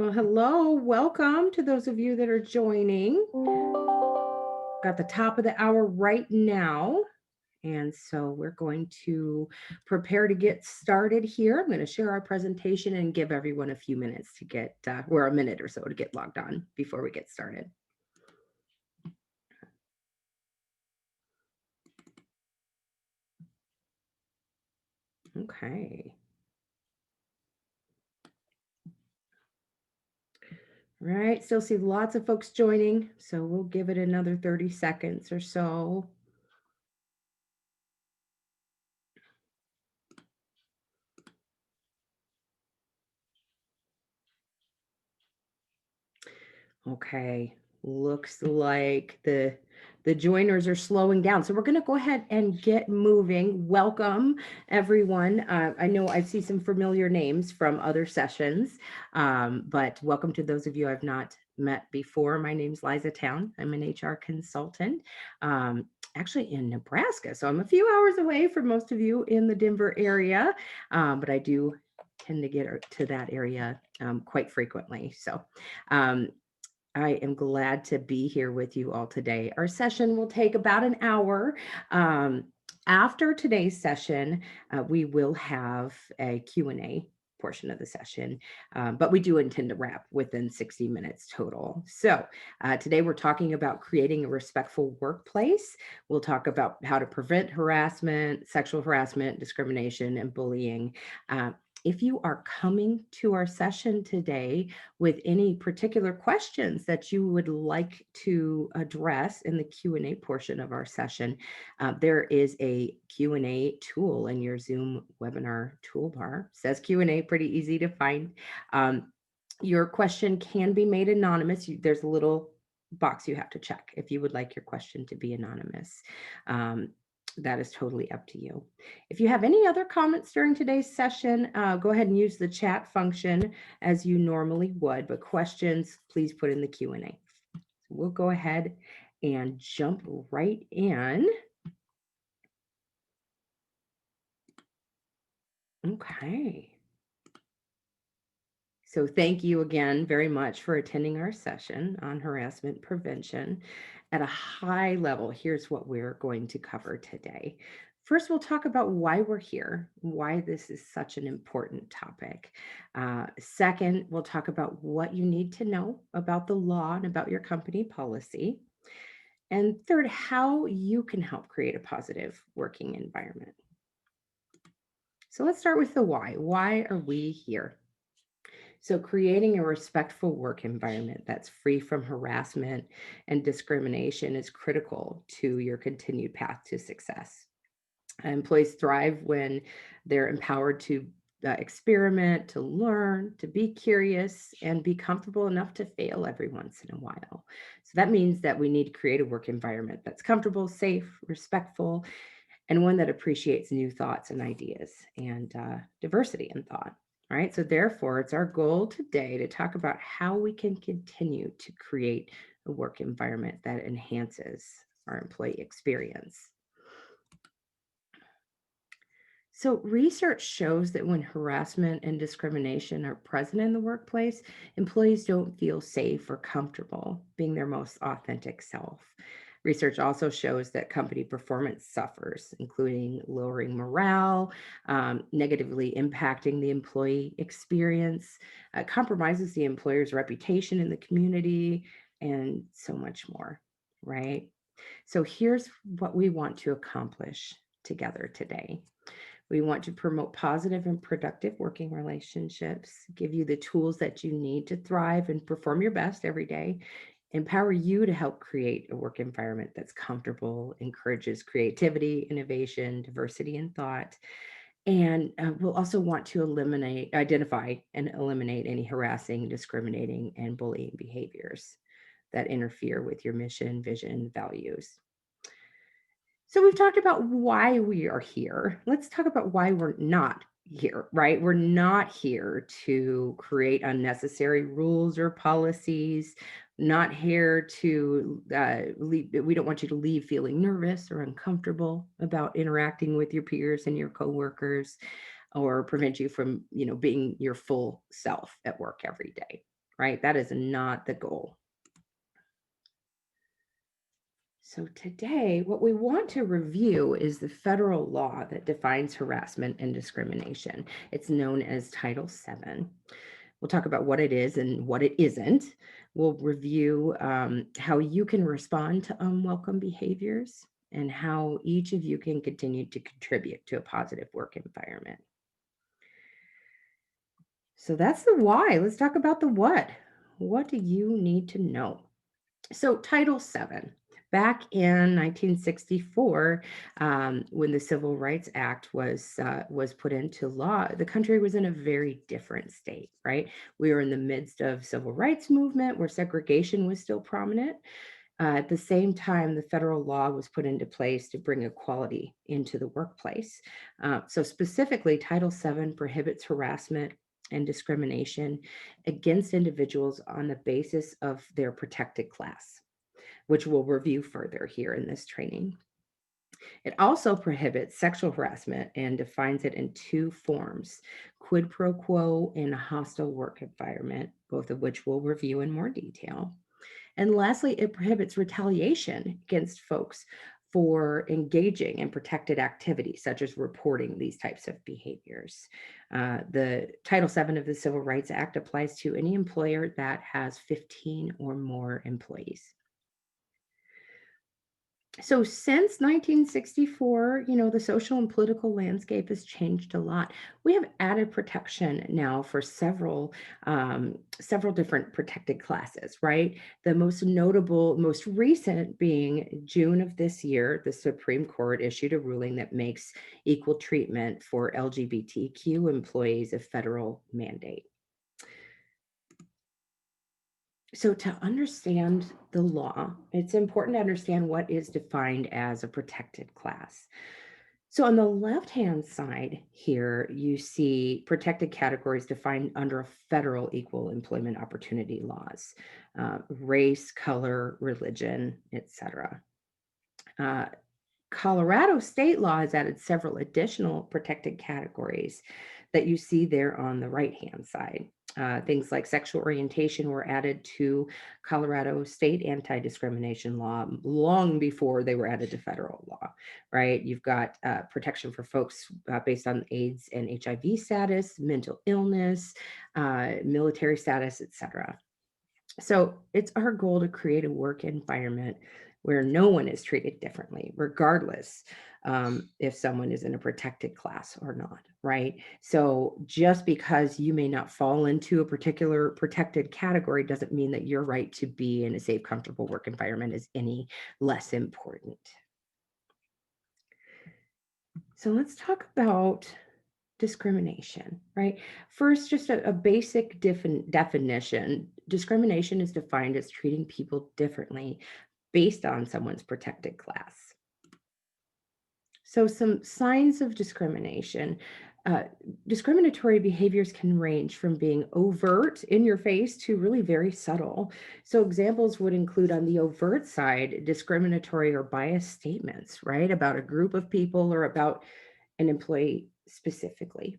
Well, hello, welcome to those of you that are joining. Got the top of the hour right now. And so we're going to prepare to get started here. I'm going to share our presentation and give everyone a few minutes to get, or a minute or so to get logged on before we get started. Okay. All right, still see lots of folks joining, so we'll give it another 30 seconds or so. Okay, looks like the joiners are slowing down. So we're going to go ahead and get moving. Welcome, everyone. I know I see some familiar names from other sessions, but welcome to those of you I've not met before. My name's Liza Town. I'm an HR consultant, actually in Nebraska. So I'm a few hours away from most of you in the Denver area, but I do tend to get to that area quite frequently. So I am glad to be here with you all today. Our session will take about an hour. After today's session, we will have a Q&A portion of the session, but we do intend to wrap within 60 minutes total. So today we're talking about creating a respectful workplace. We'll talk about how to prevent harassment, sexual harassment, discrimination, and bullying. If you are coming to our session today with any particular questions that you would like to address in the Q&A portion of our session, there is a Q&A tool in your Zoom webinar toolbar. It says Q&A, pretty easy to find. Your question can be made anonymous. There's a little box you have to check if you would like your question to be anonymous. That is totally up to you. If you have any other comments during today's session, go ahead and use the chat function as you normally would, but questions, please put in the Q&A. We'll go ahead and jump right in. Okay. So thank you again very much for attending our session on harassment prevention. At a high level, here's what we're going to cover today. First, we'll talk about why we're here, why this is such an important topic. Second, we'll talk about what you need to know about the law and about your company policy. And third, how you can help create a positive working environment. So let's start with the why. Why are we here? So, creating a respectful work environment that's free from harassment and discrimination is critical to your continued path to success. Employees thrive when they're empowered to experiment, to learn, to be curious, and be comfortable enough to fail every once in a while. So, that means that we need to create a work environment that's comfortable, safe, respectful, and one that appreciates new thoughts and ideas and diversity in thought. All right. So, therefore, it's our goal today to talk about how we can continue to create a work environment that enhances our employee experience. So, research shows that when harassment and discrimination are present in the workplace, employees don't feel safe or comfortable being their most authentic self. Research also shows that company performance suffers, including lowering morale, negatively impacting the employee experience, compromises the employer's reputation in the community, and so much more, right? So, here's what we want to accomplish together today. We want to promote positive and productive working relationships, give you the tools that you need to thrive and perform your best every day, empower you to help create a work environment that's comfortable, encourages creativity, innovation, diversity in thought. And we'll also want to identify and eliminate any harassing, discriminating, and bullying behaviors that interfere with your mission, vision, values. So we've talked about why we are here. Let's talk about why we're not here, right? We're not here to create unnecessary rules or policies, not here to leave. We don't want you to leave feeling nervous or uncomfortable about interacting with your peers and your coworkers, or prevent you from, being your full self at work every day, right? That is not the goal. So today, what we want to review is the federal law that defines harassment and discrimination. It's known as Title VII. We'll talk about what it is and what it isn't. We'll review how you can respond to unwelcome behaviors and how each of you can continue to contribute to a positive work environment. So that's the why. Let's talk about the what. What do you need to know? So, Title VII, back in 1964, when the Civil Rights Act was put into law, the country was in a very different state, right? We were in the midst of civil rights movement where segregation was still prominent. At the same time, the federal law was put into place to bring equality into the workplace. So, specifically, Title VII prohibits harassment and discrimination against individuals on the basis of their protected class, which we'll review further here in this training. It also prohibits sexual harassment and defines it in two forms: quid pro quo and a hostile work environment, both of which we'll review in more detail. And lastly, it prohibits retaliation against folks for engaging in protected activities, such as reporting these types of behaviors. The Title VII of the Civil Rights Act applies to any employer that has 15 or more employees. So since 1964, the social and political landscape has changed a lot. We have added protection now for several different protected classes, right? The most notable, most recent being June of this year, the Supreme Court issued a ruling that makes equal treatment for LGBTQ employees a federal mandate. So, to understand the law, it's important to understand what is defined as a protected class. So, on the left hand side here, you see protected categories defined under federal equal employment opportunity laws: race, color, religion, etc. Colorado state law has added several additional protected categories that you see there on the right-hand side. Things like sexual orientation were added to Colorado state anti-discrimination law long before they were added to federal law, right? You've got protection for folks based on AIDS and HIV status, mental illness, military status, etc. So it's our goal to create a work environment where no one is treated differently, regardless if someone is in a protected class or not, right? So just because you may not fall into a particular protected category doesn't mean that your right to be in a safe, comfortable work environment is any less important. So let's talk about discrimination, right? First, just a basic definition. Discrimination is defined as treating people differently based on someone's protected class. So, some signs of discrimination. Uh, Discriminatory behaviors can range from being overt in your face to really very subtle. So, examples would include on the overt side, discriminatory or biased statements, right, about a group of people or about an employee specifically.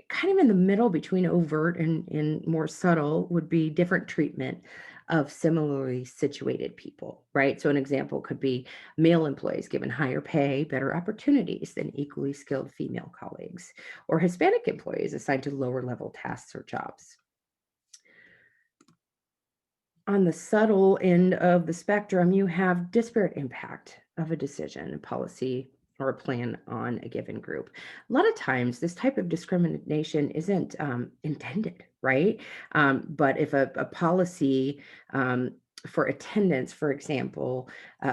Kind of in the middle between overt and more subtle would be different treatment of similarly situated people, right? So an example could be male employees given higher pay, better opportunities than equally skilled female colleagues, or Hispanic employees assigned to lower level tasks or jobs. On the subtle end of the spectrum, you have disparate impact of a decision, a policy, or a plan on a given group. A lot of times, this type of discrimination isn't intended, right? But if a policy for attendance, for example,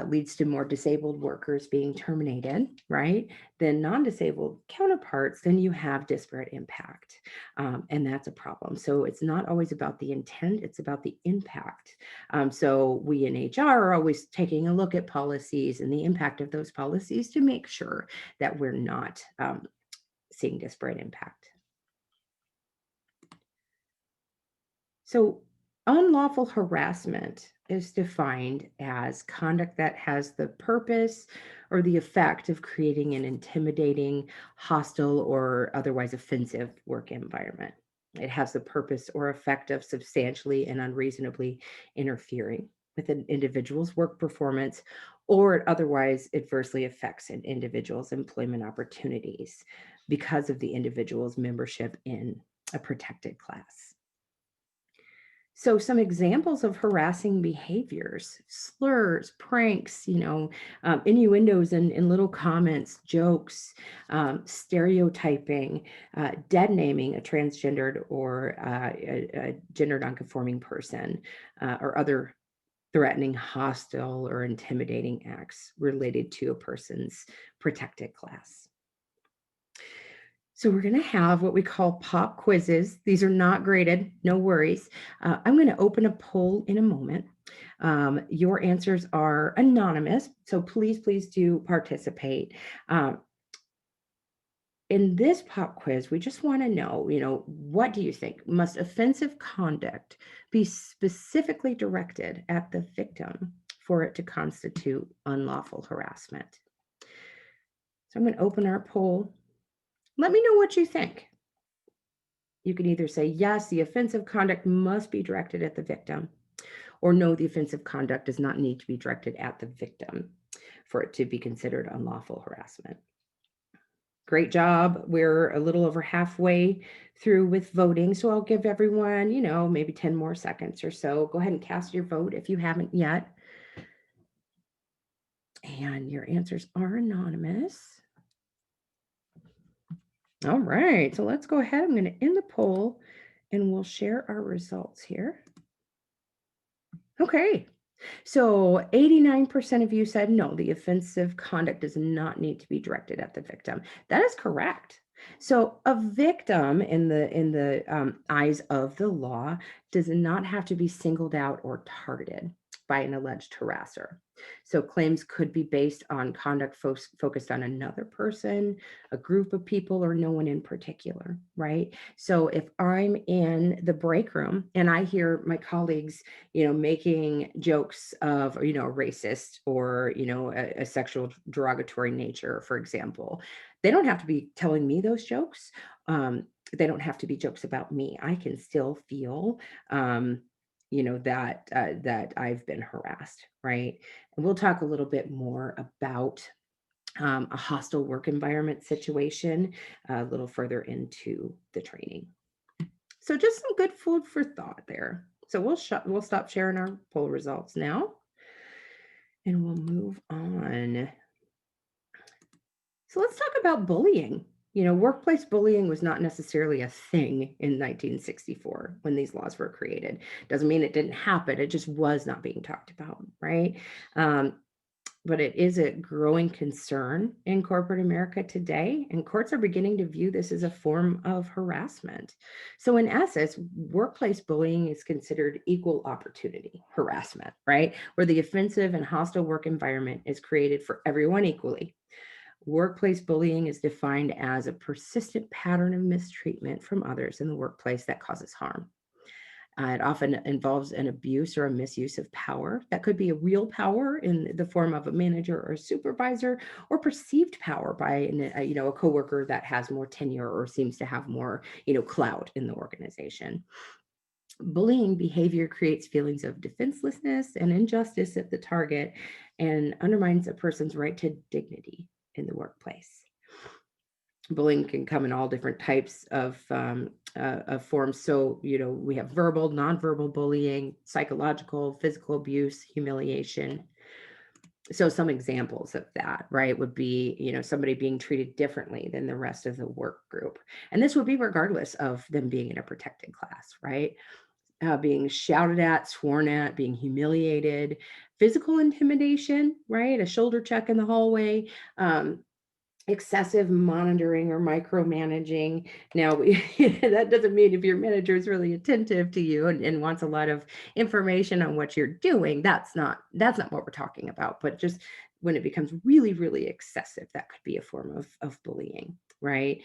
leads to more disabled workers being terminated, right, than non-disabled counterparts, then you have disparate impact. And that's a problem. So it's not always about the intent, it's about the impact. So we in HR are always taking a look at policies and the impact of those policies to make sure that we're not seeing disparate impact. So unlawful harassment is defined as conduct that has the purpose or the effect of creating an intimidating, hostile, or otherwise offensive work environment. It has the purpose or effect of substantially and unreasonably interfering with an individual's work performance, or it otherwise adversely affects an individual's employment opportunities because of the individual's membership in a protected class. So, some examples of harassing behaviors: slurs, pranks, innuendos and little comments, jokes, stereotyping, dead naming a transgendered or a gender nonconforming person, or other threatening, hostile, or intimidating acts related to a person's protected class. So we're going to have what we call pop quizzes. These are not graded, no worries. I'm going to open a poll in a moment. Your answers are anonymous, so please do participate. In this pop quiz, we just want to know, what do you think? Must offensive conduct be specifically directed at the victim for it to constitute unlawful harassment? So I'm going to open our poll. Let me know what you think. You can either say, yes, the offensive conduct must be directed at the victim, or no, the offensive conduct does not need to be directed at the victim for it to be considered unlawful harassment. Great job. We're a little over halfway through with voting, so I'll give everyone, maybe 10 more seconds or so. Go ahead and cast your vote if you haven't yet. And your answers are anonymous. All right, so let's go ahead. I'm going to end the poll and we'll share our results here. Okay, so 89% of you said no, the offensive conduct does not need to be directed at the victim. That is correct. So a victim in the eyes of the law does not have to be singled out or targeted by an alleged harasser. So claims could be based on conduct focused on another person, a group of people, or no one in particular, right? So if I'm in the break room and I hear my colleagues, making jokes of, a racist or, a sexual derogatory nature, for example, they don't have to be telling me those jokes. They don't have to be jokes about me. I can still feel, that I've been harassed, right? And we'll talk a little bit more about a hostile work environment situation a little further into the training. So just some good food for thought there. So we'll stop sharing our poll results now, and we'll move on. So let's talk about bullying. Workplace bullying was not necessarily a thing in 1964 when these laws were created. Doesn't mean it didn't happen. It just was not being talked about, right? But it is a growing concern in corporate America today, and courts are beginning to view this as a form of harassment. So in essence, workplace bullying is considered equal opportunity harassment, right? Where the offensive and hostile work environment is created for everyone equally. Workplace bullying is defined as a persistent pattern of mistreatment from others in the workplace that causes harm. It often involves an abuse or a misuse of power. That could be a real power in the form of a manager or a supervisor, or perceived power by a coworker that has more tenure or seems to have more clout in the organization. Bullying behavior creates feelings of defenselessness and injustice at the target and undermines a person's right to dignity in the workplace. Bullying can come in all different types of forms. So, we have verbal, nonverbal bullying, psychological, physical abuse, humiliation. So some examples of that, right, would be, somebody being treated differently than the rest of the work group. And this would be regardless of them being in a protected class, right? Being shouted at, sworn at, being humiliated, physical intimidation, right? A shoulder check in the hallway, excessive monitoring or micromanaging. Now, that doesn't mean if your manager is really attentive to you and wants a lot of information on what you're doing, that's not what we're talking about. But just when it becomes really, really excessive, that could be a form of bullying, right?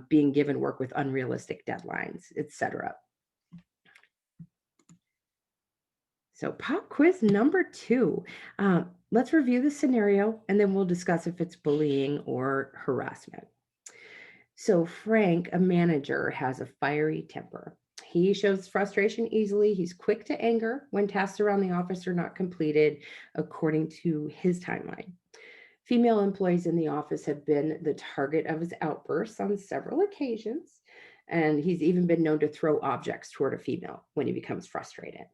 Being given work with unrealistic deadlines, etc. So pop quiz number 2. Let's review the scenario and then we'll discuss if it's bullying or harassment. So Frank, a manager, has a fiery temper. He shows frustration easily. He's quick to anger when tasks around the office are not completed according to his timeline. Female employees in the office have been the target of his outbursts on several occasions, and he's even been known to throw objects toward a female when he becomes frustrated.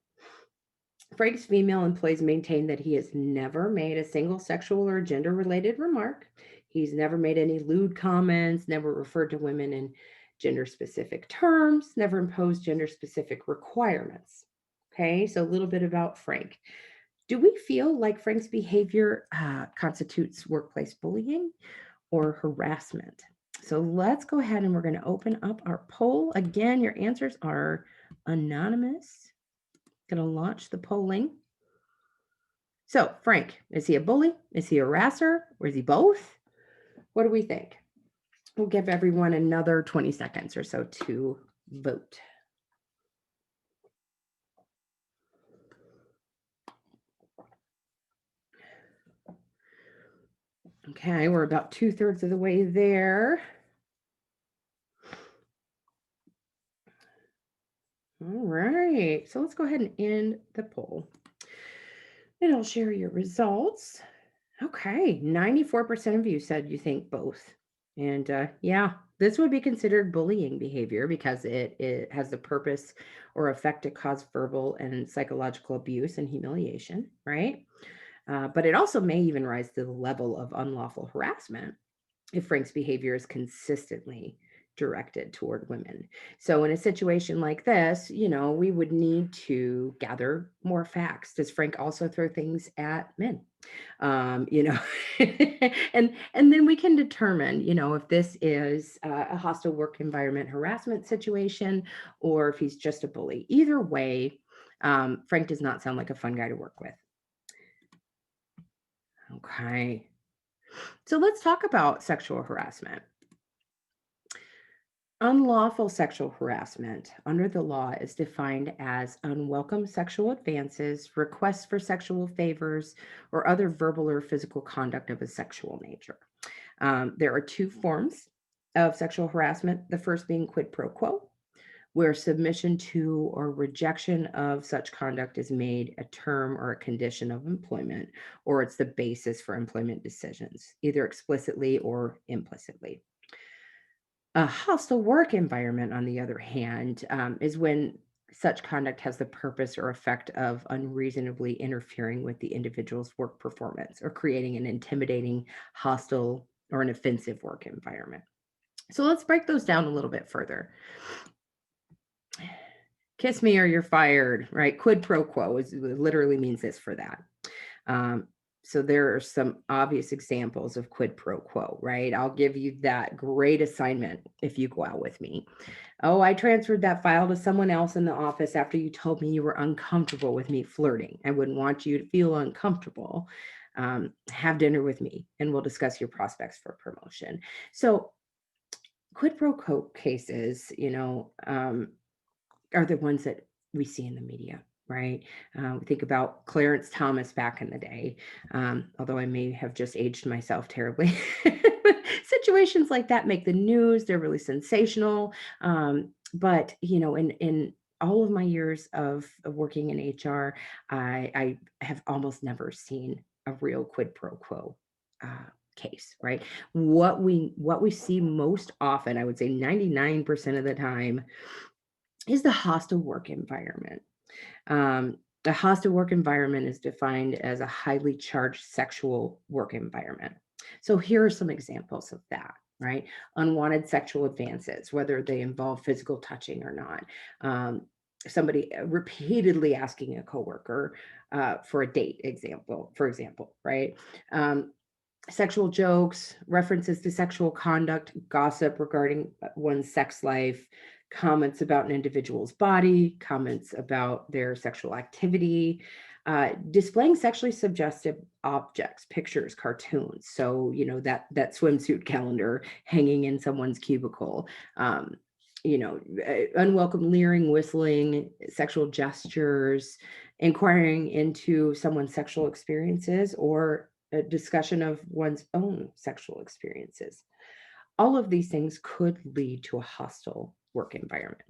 Frank's female employees maintain that he has never made a single sexual or gender related remark. He's never made any lewd comments, never referred to women in gender specific terms, never imposed gender specific requirements. Okay, so a little bit about Frank. Do we feel like Frank's behavior constitutes workplace bullying or harassment? So let's go ahead and we're going to open up our poll. Again, your answers are anonymous. Going to launch the polling. So, Frank, is he a bully? Is he a harasser? Or is he both? What do we think? We'll give everyone another 20 seconds or so to vote. Okay, we're about 2/3 of the way there. All right, so let's go ahead and end the poll. And I'll share your results. Okay, 94% of you said you think both. And yeah, this would be considered bullying behavior because it has the purpose or effect to cause verbal and psychological abuse and humiliation, right? But it also may even rise to the level of unlawful harassment if Frank's behavior is consistently directed toward women. So in a situation like this, we would need to gather more facts. Does Frank also throw things at men? You know, and then we can determine, if this is a hostile work environment harassment situation or if he's just a bully. Either way, Frank does not sound like a fun guy to work with. Okay. So let's talk about sexual harassment. Unlawful sexual harassment under the law is defined as unwelcome sexual advances, requests for sexual favors, or other verbal or physical conduct of a sexual nature. There are two forms of sexual harassment, the first being quid pro quo, where submission to or rejection of such conduct is made a term or a condition of employment, or it's the basis for employment decisions, either explicitly or implicitly. A hostile work environment, on the other hand, is when such conduct has the purpose or effect of unreasonably interfering with the individual's work performance or creating an intimidating, hostile, or an offensive work environment. So let's break those down a little bit further. Kiss me or you're fired, right? Quid pro quo literally means this for that. So there are some obvious examples of quid pro quo, right? I'll give you that great assignment if you go out with me. Oh, I transferred that file to someone else in the office after you told me you were uncomfortable with me flirting. I wouldn't want you to feel uncomfortable. Have dinner with me and we'll discuss your prospects for promotion. So quid pro quo cases, are the ones that we see in the media, right? We think about Clarence Thomas back in the day, although I may have just aged myself terribly. Situations like that make the news. They're really sensational. But, in all of my years of working in HR, I have almost never seen a real quid pro quo case, right? What we see most often, I would say 99% of the time, is the hostile work environment. The hostile work environment is defined as a highly charged sexual work environment. So here are some examples of that, right? Unwanted sexual advances, whether they involve physical touching or not. Somebody repeatedly asking a coworker for a date, for example, right? Sexual jokes, references to sexual conduct, gossip regarding one's sex life, comments about an individual's body, comments about their sexual activity, displaying sexually suggestive objects, pictures, cartoons. So, that swimsuit calendar hanging in someone's cubicle, unwelcome leering, whistling, sexual gestures, inquiring into someone's sexual experiences, or a discussion of one's own sexual experiences. All of these things could lead to a hostile work environment.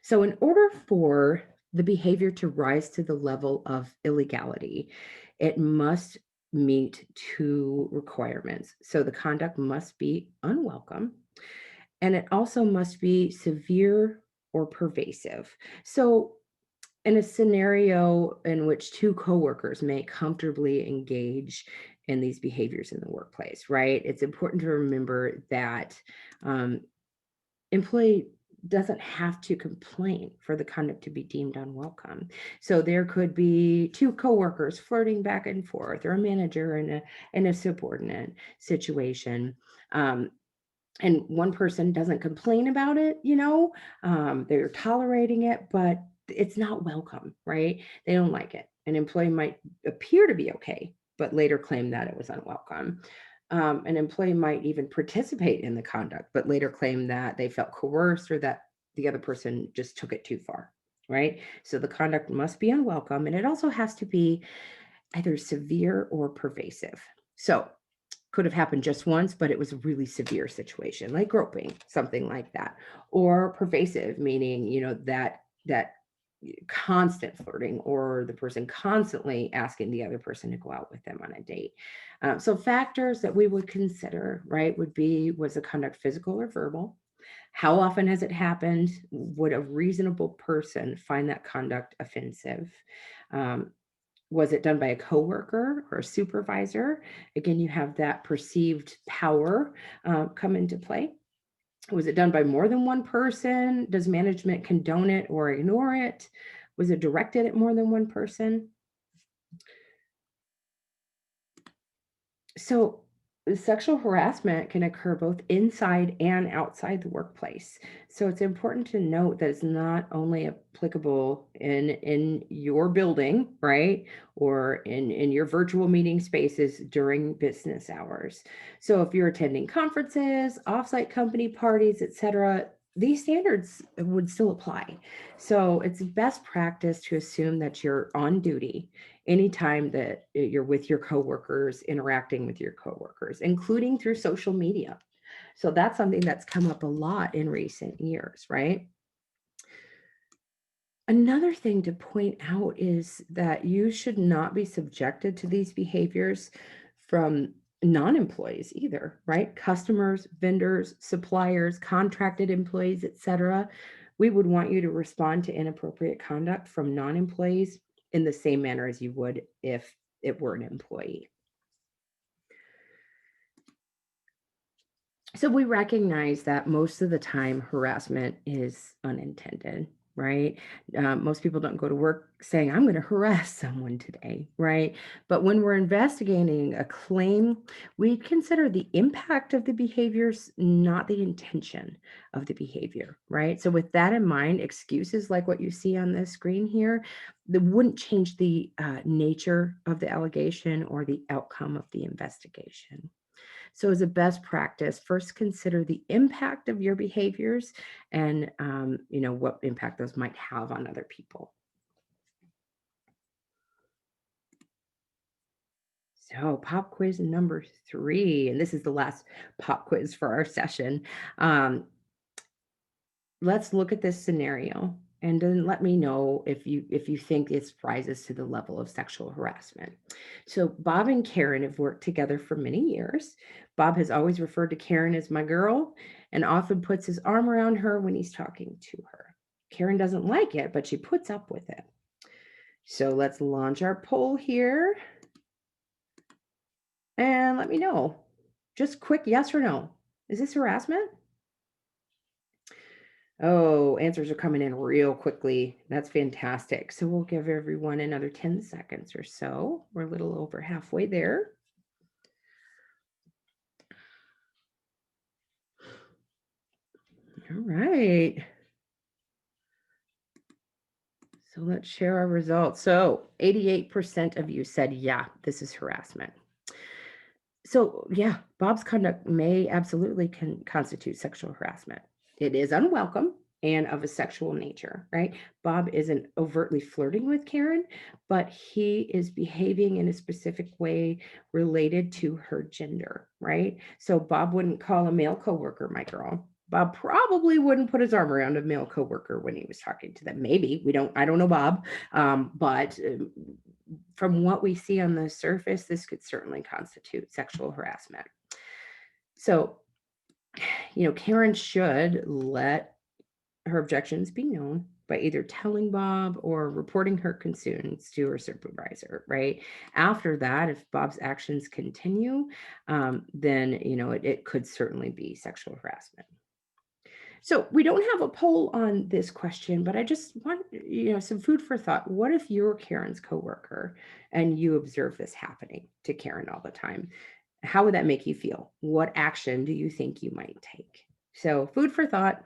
So, in order for the behavior to rise to the level of illegality, it must meet two requirements. So, the conduct must be unwelcome, and it also must be severe or pervasive. So, in a scenario in which two coworkers may comfortably engage in these behaviors in the workplace, right? It's important to remember that um, employee doesn't have to complain for the conduct to be deemed unwelcome. So there could be two coworkers flirting back and forth, or a manager and a subordinate situation. Um, and one person doesn't complain about it, they're tolerating it, but it's not welcome, right? They don't like it. An employee might appear to be okay, but later claim that it was unwelcome. An employee might even participate in the conduct, but later claim that they felt coerced or that the other person just took it too far, right? So the conduct must be unwelcome, and it also has to be either severe or pervasive. So could have happened just once, but it was a really severe situation, like groping, something like that. Or pervasive, meaning, that constant flirting, or the person constantly asking the other person to go out with them on a date. So factors that we would consider, right, would be, was the conduct physical or verbal? How often has it happened? Would a reasonable person find that conduct offensive? Um, was it done by a coworker or a supervisor? Again, you have that perceived power come into play. Was it done by more than one person? Does management condone it or ignore it? Was it directed at more than one person? So, sexual harassment can occur both inside and outside the workplace. So, it's important to note that it's not only applicable in your building, right, or in your virtual meeting spaces during business hours. So, if you're attending conferences, offsite company parties, etc., these standards would still apply. So, it's best practice to assume that you're on duty anytime that you're with your coworkers, interacting with your coworkers, including through social media. So that's something that's come up a lot in recent years, right? Another thing to point out is that you should not be subjected to these behaviors from non-employees either, right? Customers, vendors, suppliers, contracted employees, etc. We would want you to respond to inappropriate conduct from non-employees in the same manner as you would if it were an employee. So we recognize that most of the time harassment is unintended, right? Most people don't go to work saying, I'm going to harass someone today, right? But when we're investigating a claim, we consider the impact of the behaviors, not the intention of the behavior, right? So with that in mind, excuses like what you see on this screen here, that wouldn't change the nature of the allegation or the outcome of the investigation. So, as a best practice, first consider the impact of your behaviors and what impact those might have on other people. So, pop quiz number 3, and this is the last pop quiz for our session. Um, let's look at this scenario and then let me know if you think this rises to the level of sexual harassment. So Bob and Karen have worked together for many years. Bob has always referred to Karen as my girl and often puts his arm around her when he's talking to her. Karen doesn't like it, but she puts up with it. So let's launch our poll here and let me know. Just quick yes or no. Is this harassment? Oh, answers are coming in real quickly. That's fantastic. So we'll give everyone another 10 seconds or so. We're a little over halfway there. All right. So let's share our results. So 88% of you said, yeah, this is harassment. So, yeah, Bob's conduct may absolutely can constitute sexual harassment. It is unwelcome. and of a sexual nature, right? Bob isn't overtly flirting with Karen, but he is behaving in a specific way related to her gender, right? So Bob wouldn't call a male coworker my girl. Bob probably wouldn't put his arm around a male coworker when he was talking to them. Maybe I don't know Bob, but from what we see on the surface, this could certainly constitute sexual harassment. So, Karen should let her objections be known by either telling Bob or reporting her concerns to her supervisor, right? After that, if Bob's actions continue, then, it could certainly be sexual harassment. So we don't have a poll on this question, but I just want, some food for thought. What if you're Karen's coworker and you observe this happening to Karen all the time? How would that make you feel? What action do you think you might take? So food for thought.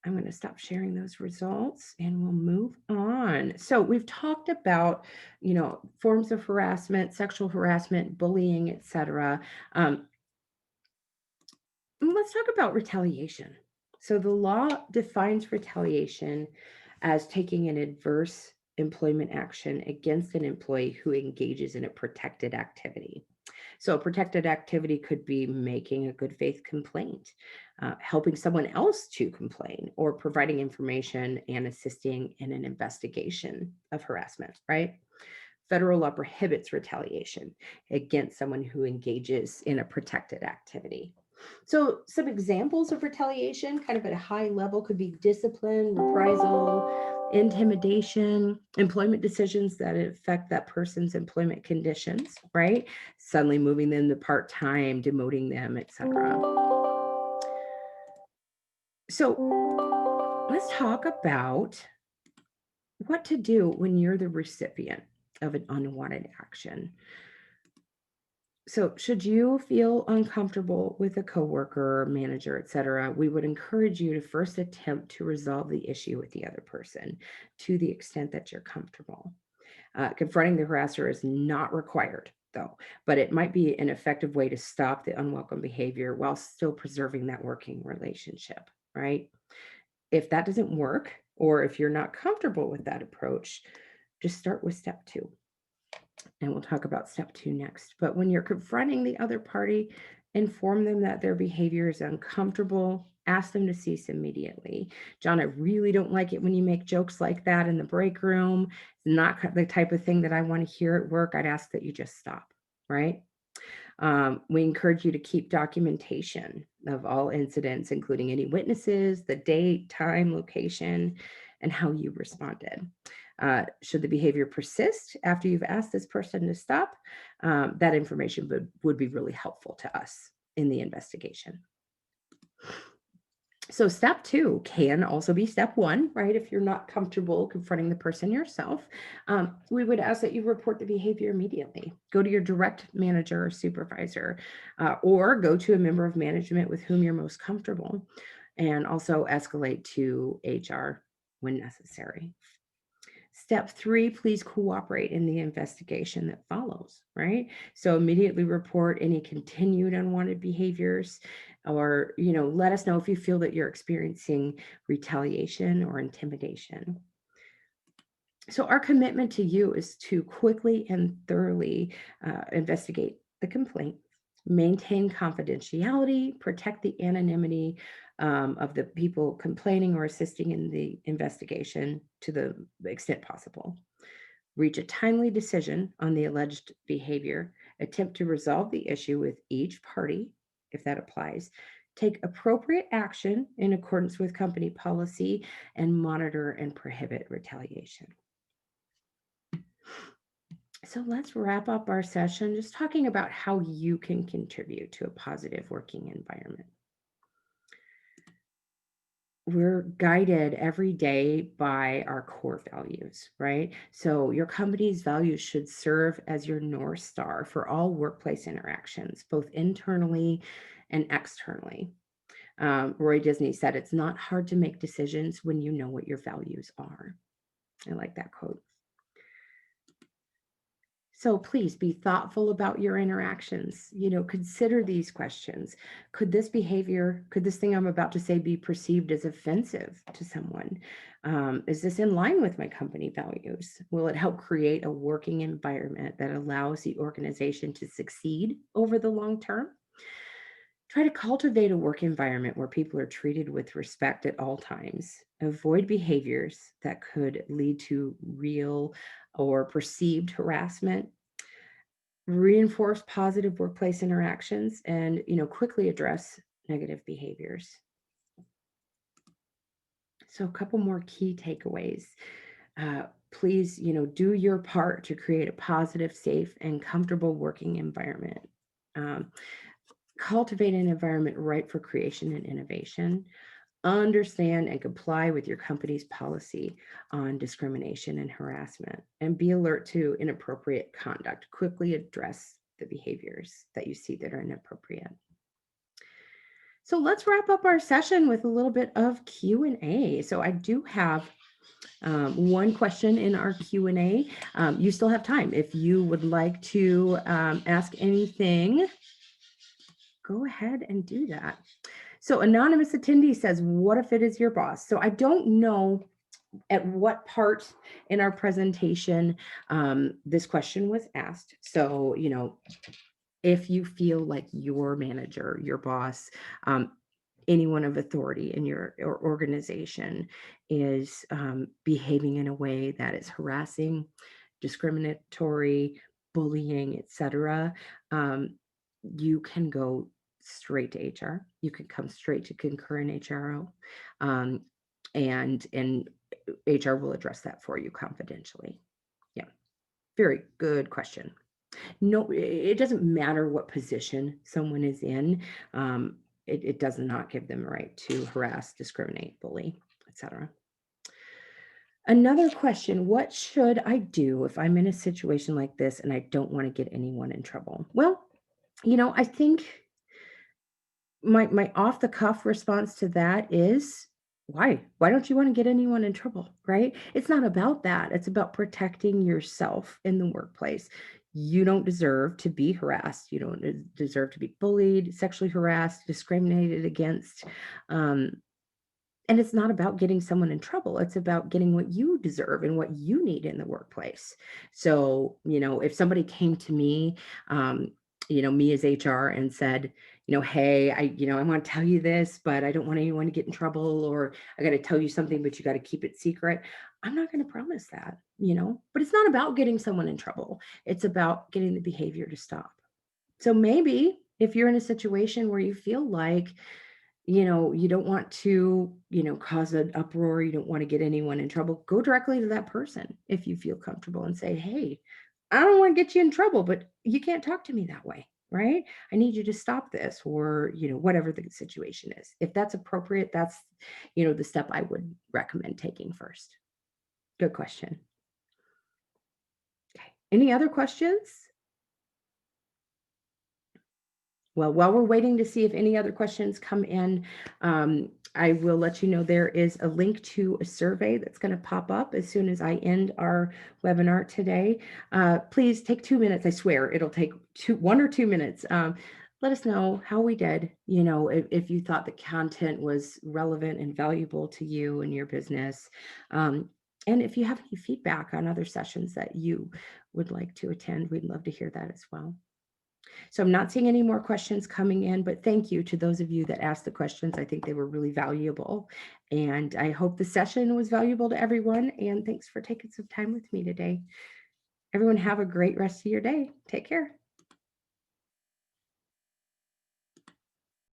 I'm going to stop sharing those results and we'll move on. So we've talked about, forms of harassment, sexual harassment, bullying, etc. Let's talk about retaliation. So the law defines retaliation as taking an adverse employment action against an employee who engages in a protected activity. So a protected activity could be making a good faith complaint, helping someone else to complain, or providing information and assisting in an investigation of harassment, right? Federal law prohibits retaliation against someone who engages in a protected activity. So some examples of retaliation, kind of at a high level, could be discipline, reprisal, intimidation, employment decisions that affect that person's employment conditions, right? Suddenly moving them to part-time, demoting them, etc. So let's talk about what to do when you're the recipient of an unwanted action. So should you feel uncomfortable with a coworker, manager, etc., we would encourage you to first attempt to resolve the issue with the other person to the extent that you're comfortable. Confronting the harasser is not required, though, but it might be an effective way to stop the unwelcome behavior while still preserving that working relationship, right? If that doesn't work, or if you're not comfortable with that approach, just start with step 2. And we'll talk about step 2 next. But when you're confronting the other party, inform them that their behavior is uncomfortable. Ask them to cease immediately. John, I really don't like it when you make jokes like that in the break room. It's not the type of thing that I want to hear at work. I'd ask that you just stop, right? We encourage you to keep documentation of all incidents, including any witnesses, the date, time, location, and how you responded. Should the behavior persist after you've asked this person to stop, that information would be really helpful to us in the investigation. So step 2 can also be step 1, right? If you're not comfortable confronting the person yourself, we would ask that you report the behavior immediately. Go to your direct manager or supervisor, or go to a member of management with whom you're most comfortable, and also escalate to HR when necessary. Step 3, please cooperate in the investigation that follows, right? So immediately report any continued unwanted behaviors, or, let us know if you feel that you're experiencing retaliation or intimidation. So our commitment to you is to quickly and thoroughly investigate the complaint, maintain confidentiality, protect the anonymity of the people complaining or assisting in the investigation to the extent possible. Reach a timely decision on the alleged behavior. Attempt to resolve the issue with each party, if that applies. Take appropriate action in accordance with company policy, and monitor and prohibit retaliation. So let's wrap up our session just talking about how you can contribute to a positive working environment. We're guided every day by our core values, right? So your company's values should serve as your North Star for all workplace interactions, both internally and externally. Roy Disney said, "It's not hard to make decisions when you know what your values are." I like that quote. So please be thoughtful about your interactions. Consider these questions. Could this thing I'm about to say be perceived as offensive to someone? Is this in line with my company values? Will it help create a working environment that allows the organization to succeed over the long term? Try to cultivate a work environment where people are treated with respect at all times. Avoid behaviors that could lead to real or perceived harassment. Reinforce positive workplace interactions and quickly address negative behaviors. So a couple more key takeaways. Please, do your part to create a positive, safe, and comfortable working environment. Um, Cultivate an environment ripe for creation and innovation. Understand and comply with your company's policy on discrimination and harassment, and be alert to inappropriate conduct. Quickly address the behaviors that you see that are inappropriate. So let's wrap up our session with a little bit of Q&A. So I do have one question in our Q&A. You still have time. If you would like to ask anything, go ahead and do that. So anonymous attendee says, what if it is your boss? So I don't know at what part in our presentation this question was asked. So, if you feel like your manager, your boss, anyone of authority in your organization is behaving in a way that is harassing, discriminatory, bullying, etc., you can go straight to HR. You can come straight to Concur and HRO, and HR will address that for you confidentially. Yeah, very good question. No, it doesn't matter what position someone is in. It does not give them a right to harass, discriminate, bully, etc. Another question, what should I do if I'm in a situation like this and I don't want to get anyone in trouble? Well, I think my off the cuff response to that is, why don't you want to get anyone in trouble, right? It's not about that. It's about protecting yourself in the workplace. You don't deserve to be harassed. You don't deserve to be bullied, sexually harassed, discriminated against. And it's not about getting someone in trouble. It's about getting what you deserve and what you need in the workplace. So, if somebody came to me, me as HR, and said, hey, I want to tell you this, but I don't want anyone to get in trouble, or I got to tell you something, but you got to keep it secret. I'm not going to promise that, but it's not about getting someone in trouble. It's about getting the behavior to stop. So maybe if you're in a situation where you feel like, you don't want to, cause an uproar, you don't want to get anyone in trouble, go directly to that person if you feel comfortable and say, hey, I don't want to get you in trouble, but you can't talk to me that way, right? I need you to stop this, or, whatever the situation is. If that's appropriate, that's, the step I would recommend taking first. Good question. Okay. Any other questions? Well, while we're waiting to see if any other questions come in, I will let you know there is a link to a survey that's going to pop up as soon as I end our webinar today. Please take 2 minutes. I swear it'll take 1 or 2 minutes. Let us know how we did, if you thought the content was relevant and valuable to you and your business. And if you have any feedback on other sessions that you would like to attend, we'd love to hear that as well. So I'm not seeing any more questions coming in, but thank you to those of you that asked the questions. I think they were really valuable, and I hope the session was valuable to everyone. And thanks for taking some time with me today. Everyone have a great rest of your day. Take care.